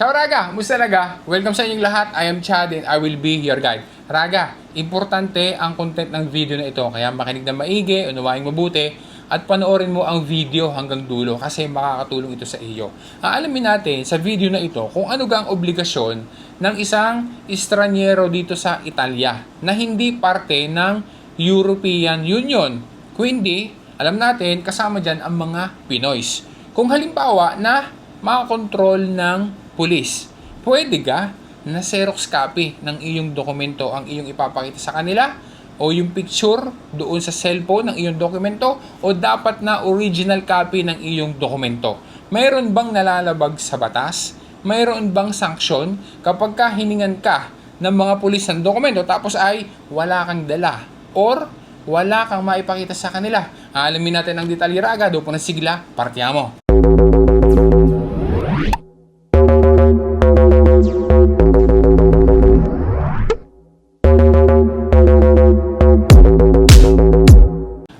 Ciao Raga! Musta Raga? Welcome sa inyong lahat. I am Chad and I will be your guide. Raga, importante ang content ng video na ito. Kaya makinig na maigi, unawaing mabuti, at panoorin mo ang video hanggang dulo kasi makakatulong ito sa iyo. Aalamin natin sa video na ito kung ano ang obligasyon ng isang estranyero dito sa Italia na hindi parte ng European Union. Kundi, alam natin, kasama dyan ang mga Pinoys. Kung halimbawa na makakontrol ng pulis, pwede ka na Xerox copy ng iyong dokumento ang iyong ipapakita sa kanila o yung picture doon sa cellphone ng iyong dokumento o dapat na original copy ng iyong dokumento. Mayroon bang nalalabag sa batas? Mayroon bang sanksyon kapag hiningan ka ng mga pulis ng dokumento tapos ay wala kang dala or wala kang maipakita sa kanila? Alamin natin ang detalye Raga, doon po na sigla, partiamo.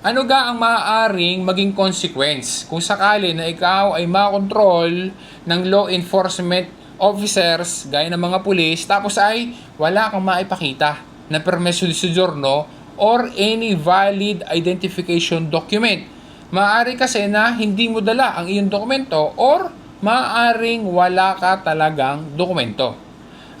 Ano ga ang maaaring maging consequence kung sakali na ikaw ay makontrol ng law enforcement officers gaya ng mga pulis tapos ay wala kang maipakita na permeso di soggiorno or any valid identification document? Maaari kasi na hindi mo dala ang iyong dokumento or maaaring wala ka talagang dokumento.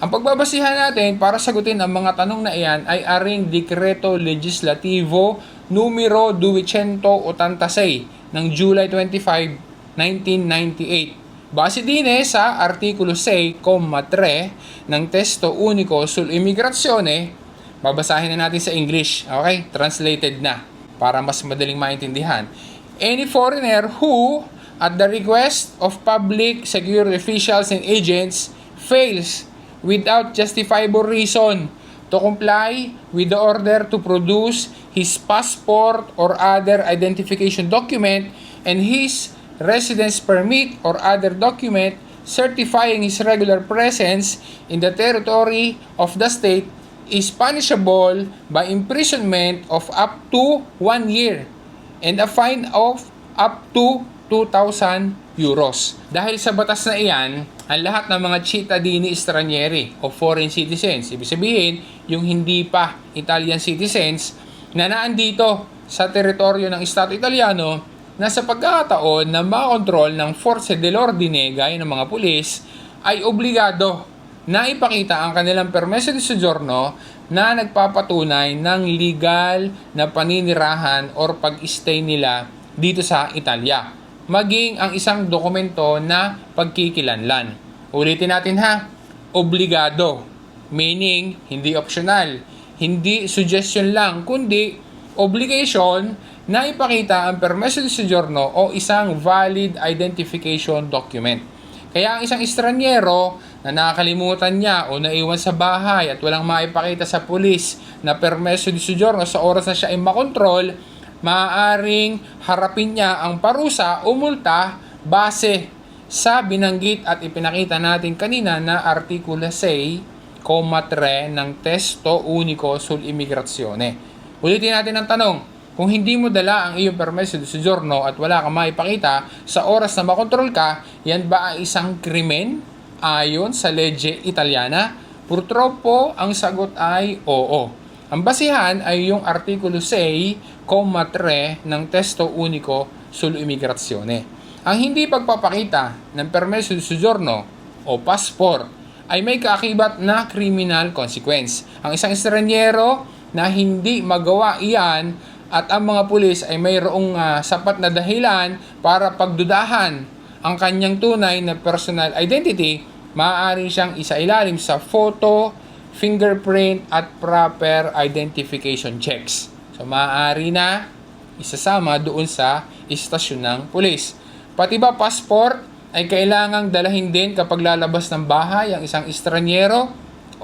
Ang pagbabasihan natin para sagutin ang mga tanong na iyan ay aring Dekreto Legislativo Numero 286 ng July 25, 1998. Base din sa Artikulo 6,3 ng Testo Unico sull'Immigrazione. Babasahin na natin sa English, okay? Translated na para mas madaling maintindihan. Any foreigner who, at the request of public security officials and agents, fails without justifiable reason to comply with the order to produce his passport or other identification document and his residence permit or other document certifying his regular presence in the territory of the state is punishable by imprisonment of up to 1 year and a fine of up to 2,000 euros. Dahil sa batas na iyan, ang lahat ng mga cittadini stranieri o foreign citizens, ibig sabihin, yung hindi pa Italian citizens na naandito sa teritoryo ng Estado Italiano na sa pagkakataon na makontrol ng Forze dell'Ordine gaya ng mga pulis ay obligado na ipakita ang kanilang permeso di soggiorno na nagpapatunay ng legal na paninirahan or pag-stay nila dito sa Italia, maging ang isang dokumento na pagkikilanlan. Ulitin natin ha, obligado, meaning hindi optional, hindi suggestion lang, kundi obligation na ipakita ang permeso di soggiorno o isang valid identification document. Kaya ang isang estranyero na nakakalimutan niya o naiwan sa bahay at walang maipakita sa pulis na permeso di soggiorno sa oras na siya ay makontrol, maaaring harapin niya ang parusa o multa base sa binanggit at ipinakita natin kanina na Artikulo 6,3 ng Testo Unico sull'Immigrazione. Ulitin natin ang tanong, kung hindi mo dala ang iyong permeso di soggiorno at wala kang maipakita sa oras na makontrol ka, yan ba ay isang krimen ayon sa legge Italiana? Purtroppo, ang sagot ay oo. Ang basihan ay yung Artikulo 6,3 ng Testo Unico sull'Immigrazione. Ang hindi pagpapakita ng permeso di soggiorno o passport ay may kaakibat na criminal consequence. Ang isang estranyero na hindi magawa iyan at ang mga pulis ay mayroong sapat na dahilan para pagdudahan ang kanyang tunay na personal identity, maaari siyang isailalim sa photo, fingerprint at proper identification checks. So maaari na isasama doon sa istasyon ng pulis. Pati ba passport ay kailangang dalahin din kapag lalabas ng bahay ang isang estranyero?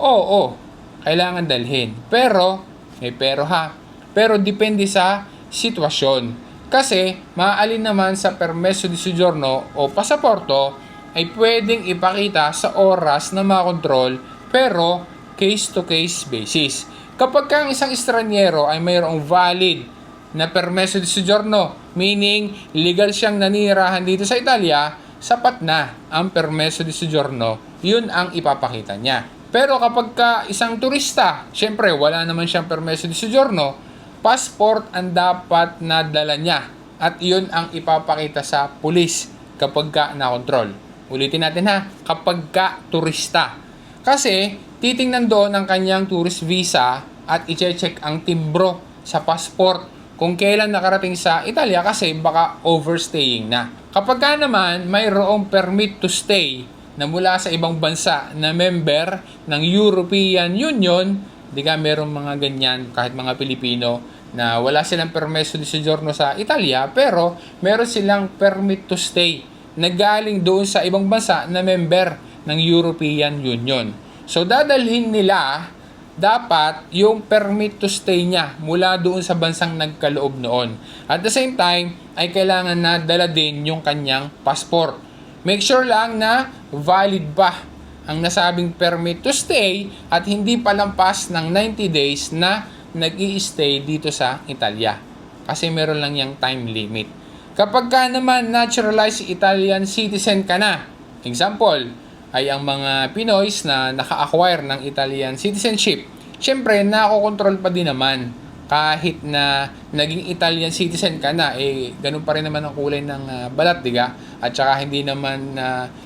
Oo, kailangan dalhin. Pero, may pero ha. Pero depende sa sitwasyon. Kasi maaalin naman sa permeso di soggiorno o pasaporto ay pwedeng ipakita sa oras na makontrol pero case-to-case basis. Kapag ang isang estranyero ay mayroong valid na permeso di soggiorno, meaning legal siyang nanirahan dito sa Italia, sapat na ang permeso di soggiorno, yun ang ipapakita niya. Pero kapag ka isang turista, syempre wala naman siyang permeso di soggiorno, passport ang dapat na dala niya at yun ang ipapakita sa pulis kapag ka na-control. Ulitin natin ha, kapag ka turista. Kasi titingnan doon ang kanyang tourist visa at i-check ang timbro sa passport kung kailan nakarating sa Italia kasi baka overstaying na. Kapag ka naman mayroong permit to stay na mula sa ibang bansa na member ng European Union, di ka merong mga ganyan kahit mga Pilipino na wala silang permeso di soggiorno sa Italia pero meron silang permit to stay na galing doon sa ibang bansa na member ng European Union. So dadalhin nila dapat yung permit to stay niya mula doon sa bansang nagkaloob noon. At the same time, ay kailangan na dala din yung kanyang passport. Make sure lang na valid pa ang nasabing permit to stay at hindi palampas ng 90 days na nag-i-stay dito sa Italia. Kasi meron lang yung time limit. Kapag ka naman naturalized Italian citizen ka na, example, ay ang mga Pinoys na naka-acquire ng Italian citizenship. Siyempre, nakokontrol pa din naman. Kahit na naging Italian citizen ka na, ganun pa rin naman ang kulay ng balat, diga? At saka hindi naman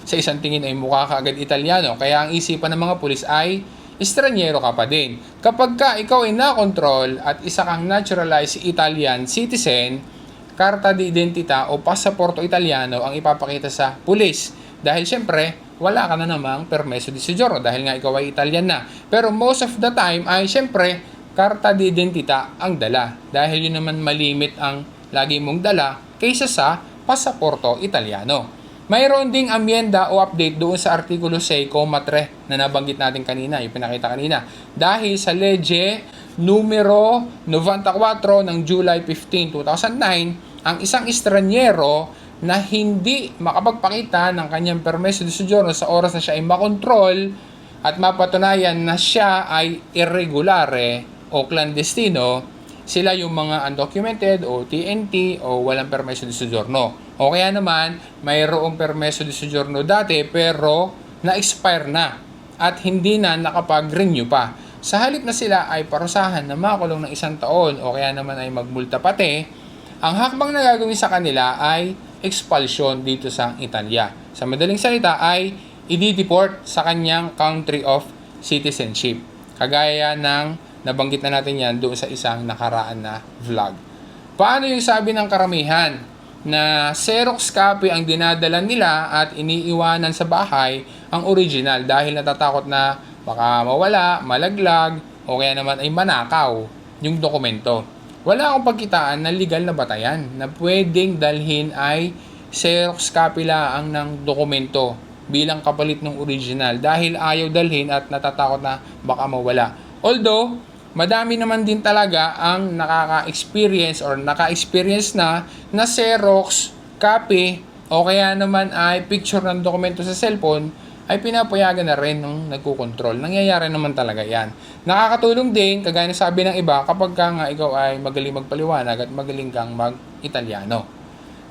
sa isang tingin ay mukha ka agad Italiano. Kaya ang isipan ng mga pulis ay estranyero ka pa din. Kapag ka ikaw ay nakontrol at isa kang naturalized Italian citizen, karta de identita o pasaporto Italiano ang ipapakita sa pulis. Dahil siyempre, wala ka na namang permeso di soggiorno dahil nga ikaw ay Italian na. Pero most of the time ay siyempre, karta de identita ang dala. Dahil yun naman malimit ang lagi mong dala kaysa sa pasaporto Italiano. Mayroon ding amyenda o update doon sa Artikulo 6,3 na nabanggit natin kanina, yung pinakita kanina. Dahil sa Legge numero 94 ng July 15, 2009, ang isang estranyero na hindi makapagpakita ng kanyang permeso di soggiorno sa oras na siya ay makontrol at mapatunayan na siya ay irregulare o clandestino, sila yung mga undocumented o TNT o walang permeso di soggiorno. O kaya naman, mayroong permeso di soggiorno dati pero na-expire na at hindi na nakapag-renew pa. Sa halip na sila ay parusahan na makulong ng 1 taon o kaya naman ay magmulta pati, ang hakbang na gagawin sa kanila ay expulsion dito sa Italia. Sa madaling salita ay i-deport sa kanyang country of citizenship. Kagaya ng nabanggit na natin yan doon sa isang nakaraan na vlog. Paano yung sabi ng karamihan na Xerox copy ang dinadala nila at iniiwanan sa bahay ang original dahil natatakot na baka mawala, malaglag o kaya naman ay manakaw yung dokumento. Wala akong pagkitaan na legal na batayan na pwedeng dalhin ay Xerox copy lang ng dokumento bilang kapalit ng original dahil ayaw dalhin at natatakot na baka mawala. Although, madami naman din talaga ang naka-experience na Xerox copy o kaya naman ay picture ng dokumento sa cellphone ay pinapayagan na rin ng nagkukontrol. Nangyayari naman talaga yan. Nakakatulong din, kagaya ng sabi ng iba, kapag ka nga ikaw ay magaling magpaliwanag at magaling kang mag-Italiano.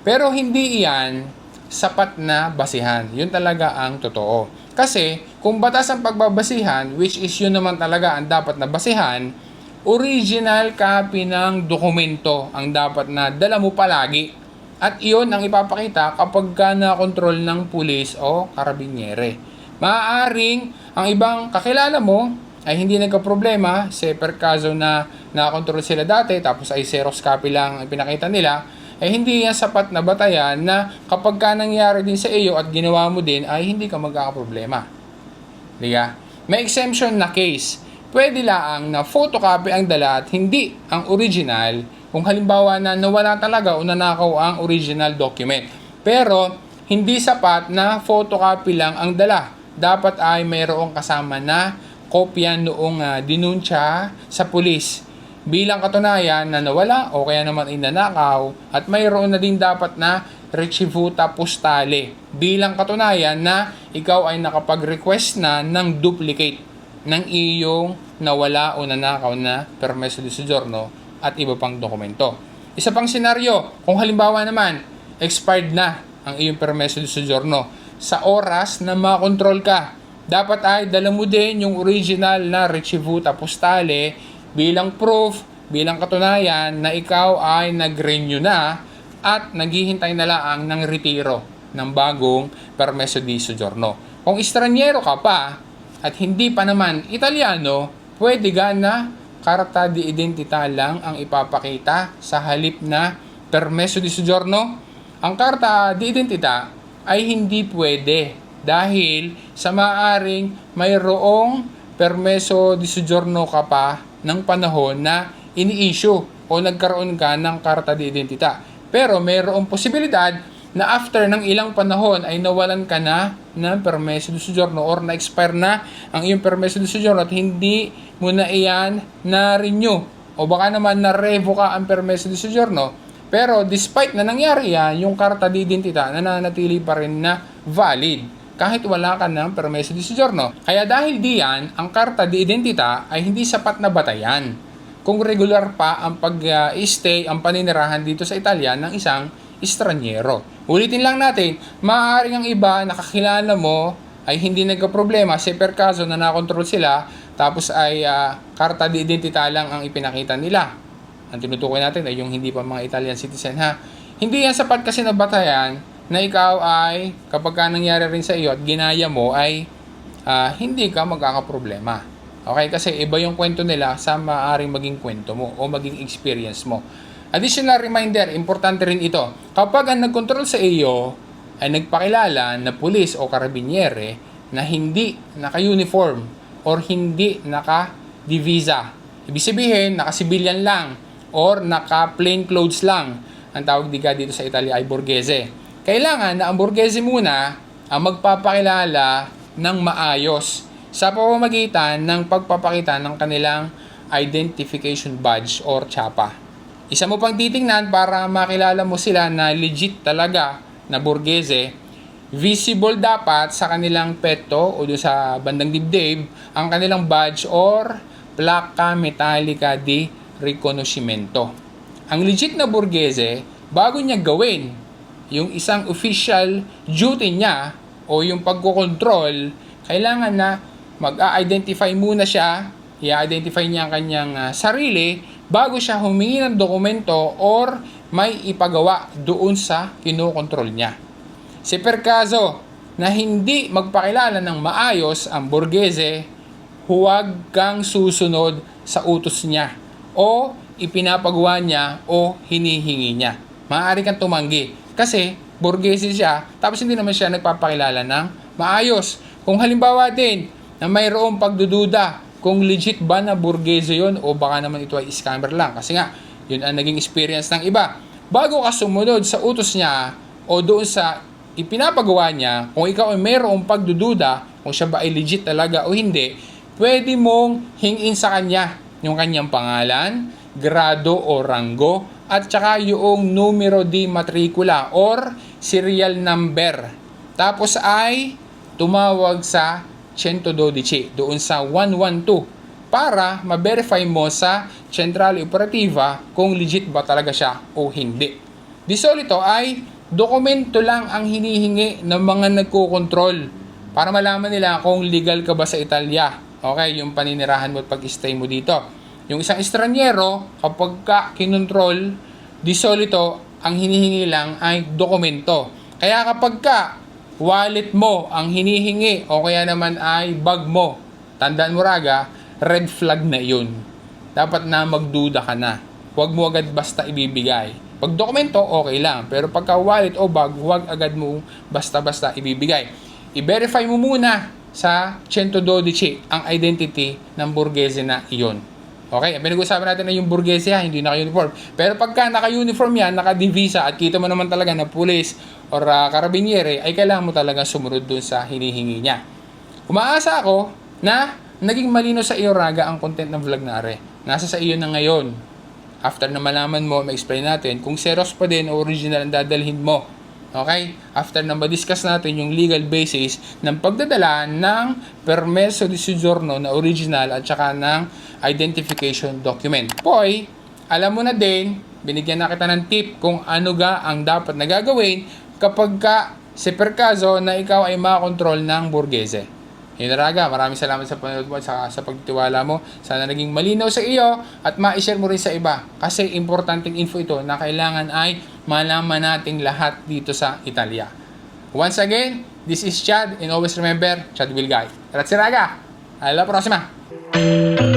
Pero hindi iyan sapat na basihan. Yun talaga ang totoo. Kasi kung batas ang pagbabasihan, which is yun naman talaga ang dapat na basihan, original copy ng dokumento ang dapat na dala mo palagi. At iyon ang ipapakita kapag ka na-control ng pulis o karabiniere. Maaaring ang ibang kakilala mo ay hindi nagka-problema sa per kaso na na-control sila dati tapos ay Xerox copy lang ang pinakita nila, ay hindi yan sapat na batayan na kapag ka nangyari din sa iyo at ginawa mo din ay hindi ka magkakaproblema. Diga? May exemption na case. Pwede lang na photocopy ang dala at hindi ang original kung halimbawa na nawala talaga o nanakaw ang original document. Pero hindi sapat na photocopy lang ang dala. Dapat ay mayroong kasama na kopya noong dinunsya sa pulis bilang katunayan na nawala o kaya naman inanakaw at mayroon na din dapat na ricevuta postale bilang katunayan na ikaw ay nakapag-request na ng duplicate ng iyong nawala o nanakaw na permeso di soggiorno at iba pang dokumento. Isa pang senaryo, kung halimbawa naman, expired na ang iyong permeso de soggiorno. Sa oras na makontrol ka, dapat ay dala mo din yung original na ricevuta postale bilang proof, bilang katunayan na ikaw ay nag-renew na at naghihintay na lang ng retiro ng bagong permeso di soggiorno. Kung estranyero ka pa at hindi pa naman Italiano, pwede ka na karta di identità lang ang ipapakita sa halip na permeso di soggiorno. Ang karta di identità ay hindi pwede dahil sa maaring mayroong permeso di soggiorno ka pa ng panahon na ini-issue o nagkaroon ka ng karta di identità. Pero mayroong posibilidad na after ng ilang panahon ay nawalan ka na ng permeso di soggiorno or na-expire na ang iyong permeso di soggiorno at hindi mo na iyan na-renew o baka naman na-revoke ang permeso di soggiorno. Pero despite na nangyari yan, yung karta di identità nananatili pa rin na valid kahit wala ka ng permeso di soggiorno. Kaya dahil diyan, ang karta di identità ay hindi sapat na batayan kung regular pa ang pag-stay, ang paninirahan dito sa Italia ng isang estranyero. Ulitin lang natin, maaaring ang iba nakakilala mo ay hindi nagka-problema sa per kaso na nakontrol sila tapos ay karta di identità lang ang ipinakita nila. Ang tinutukoy natin ay yung hindi pa mga Italian citizen ha. Hindi yan sapat kasi na batayan na ikaw ay kapag ka nangyari rin sa iyo at ginaya mo ay hindi ka magkakaproblema. Okay? Kasi iba yung kwento nila sa maaaring maging kwento mo o maging experience mo. Additional reminder, importante rin ito. Kapag ang nagkontrol sa iyo ay nagpakilala na pulis o karabiniere na hindi naka-uniform or hindi naka-divisa. Ibig sabihin, naka-civilian lang or naka-plain clothes lang. Ang tawag dito sa Italia ay borghese. Kailangan na ang borghese muna ang magpapakilala ng maayos sa pamamagitan ng pagpapakita ng kanilang identification badge or tsapa. Isa mo pang titingnan para makilala mo sila na legit talaga na borghese, visible dapat sa kanilang petto o doon sa bandang dibdib ang kanilang badge or plaka metallica di riconoscimento. Ang legit na borghese, bago niya gawin yung isang official duty niya o yung pagkokontrol, kailangan na mag-a-identify muna siya, i-identify niya ang kanyang sarili bago siya humingi ng dokumento or may ipagawa doon sa kinokontrol niya. Si per kaso na hindi magpakilala ng maayos ang borghese, huwag kang susunod sa utos niya o ipinapagawa niya o hinihingi niya. Maaari kang tumanggi kasi borghese siya tapos hindi naman siya nagpapakilala ng maayos. Kung halimbawa din na mayroong pagdududa kung legit ba na borghese yon o baka naman ito ay scammer lang kasi nga yun ang naging experience ng iba. Bago ka sumunod sa utos niya o doon sa ipinapagawa niya, kung ikaw ay mayroong pagdududa kung siya ba ay legit talaga o hindi, pwede mong hingin sa kanya yung kanyang pangalan, grado o ranggo, at saka yung numero di matricula or serial number. Tapos ay tumawag sa 112 doon sa 112 para ma-verify mo sa Centrale Operativa kung legit ba talaga siya o hindi. Di solito ay dokumento lang ang hinihingi ng mga nagko-control para malaman nila kung legal ka ba sa Italia. Okay, yung paninirahan mo at pag-stay mo dito. Yung isang estranyero, kapag ka kinontrol, di solito, ang hinihingi lang ay dokumento. Kaya kapag ka wallet mo ang hinihingi o kaya naman ay bag mo, tandaan mo raga, red flag na yun. Dapat na magduda ka na. Huwag mo agad basta ibibigay. Pag dokumento, okay lang. Pero pagka wallet o bag, huwag agad mo basta-basta ibibigay. I-verify mo muna sa 112 ang identity ng borghese na iyon. Okay, pinag-usapan natin na yung borghese hindi naka-uniform. Pero pagka naka-uniform yan, naka-divisa at kita mo naman talaga na pulis or karabiniere, ay kailangan mo talaga sumunod dun sa hinihingi niya. Umaasa ako na naging malino sa iyo raga ang content ng vlog na are. Nasa sa iyo na ngayon. After na malaman mo, ma-explain natin kung Xerox pa din o original ang dadalhin mo. Okay? After na ma-discuss natin yung legal basis ng pagdadala ng permeso di soggiorno na original at saka ng identification document. Poy, alam mo na din, binigyan na kita ng tip kung ano ga ang dapat na gagawin kapag ka si per caso na ikaw ay makakontrol ng burgese. Yun Raga, maraming salamat sa panonood mo at sa pagtitiwala mo. Sana naging malinaw sa iyo at ma-share mo rin sa iba. Kasi importanteng info ito na kailangan ay malaman nating lahat dito sa Italia. Once again, this is Chad and always remember, Chad will guide. Grazie Raga! Alla prossima!